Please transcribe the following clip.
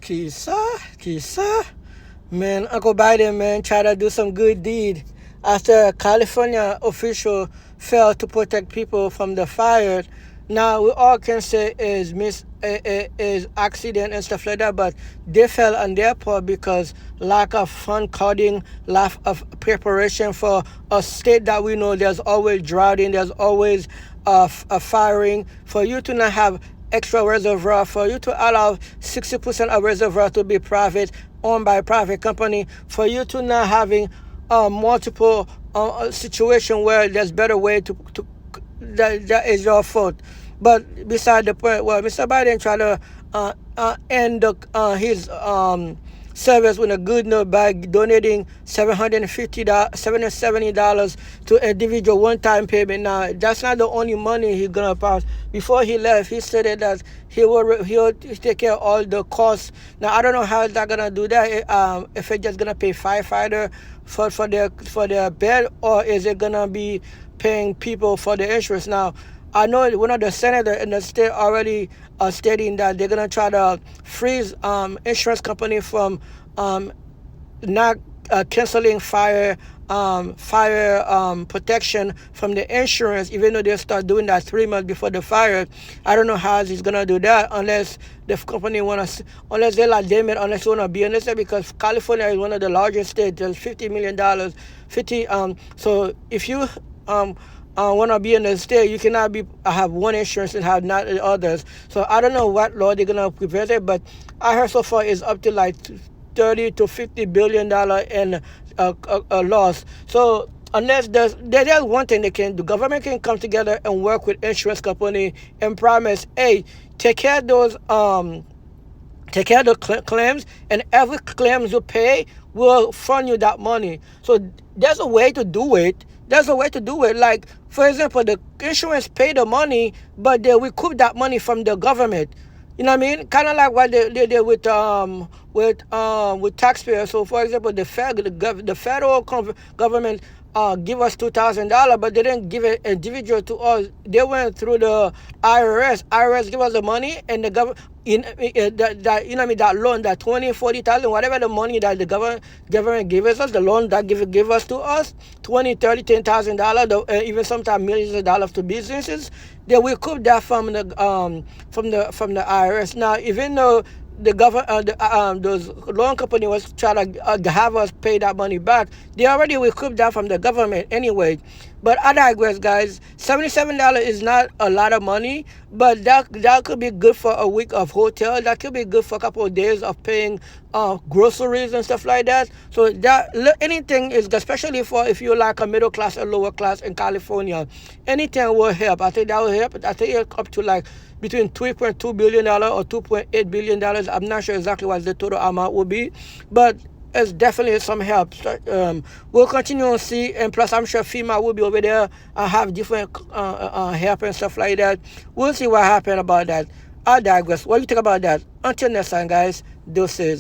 Kisa. Man, Uncle Biden, man, try to do some good deed after a California official failed to protect people from the fire. Now we all can say is accident and stuff like that, but they fell on their part because lack of fund cutting, lack of preparation for a state that we know there's always droughting, there's always a firing. For you to not have extra reservoir, for you to allow 60% of reservoir to be private, owned by a private company, for you to not having multiple situation where there's better way to that is your fault. But beside the point, well, Mr. Biden tried to end his service with a good note by donating $770 to individual one-time payment. Now, that's not the only money he's gonna pass. Before he left, he said that he'll take care of all the costs. Now, I don't know how they're gonna do that. If it's just gonna pay firefighter for their bed, or is it gonna be paying people for the insurance? Now, I know one of the senators in the state already stating that they're gonna try to freeze insurance company from not canceling fire protection from the insurance, even though they start doing that 3 months before the fire. I don't know how he's gonna do that unless the company unless they like them it, unless they wanna be honest, because California is one of the largest states. There's $50 million. So if you want to be in the state, you cannot have one insurance and have not the others. So I don't know what law they're gonna prevent it, but I heard so far it's up to like $30 to $50 billion in a loss. So unless there's one thing they can do, government can come together and work with insurance company and promise, hey, take care of those claims, and every claims you pay will fund you that money. So there's a way to do it. Like, for example, the insurance pay the money, but they recoup that money from the government. You know what I mean? Kind of like what they did with taxpayers. So, for example, the federal government give us $2,000, but they didn't give it individual to us. They went through the IRS. IRS give us the money, and the government that loan, that 20, 40,000, whatever the money that the government gives us, the loan that give us to us, 20, 30, $10,000, even sometimes millions of dollars to businesses, they will recoup that from the IRS. Now, even though the those loan company was trying to have us pay that money back, they already recouped that from the government anyway. But I digress, guys. $77 is not a lot of money, but that could be good for a week of hotel. That could be good for a couple of days of paying groceries and stuff like that. So that anything is, especially for if you're like a middle class or lower class in California, anything will help. I think that will help. I think it's up to like between $3.2 billion or $2.8 billion. I'm not sure exactly what the total amount will be, but it's definitely some help. We'll continue to see, and plus I'm sure FEMA will be over there and have different help and stuff like that. We'll see what happens about that. I digress. What do you think about that? Until next time, guys, deuces.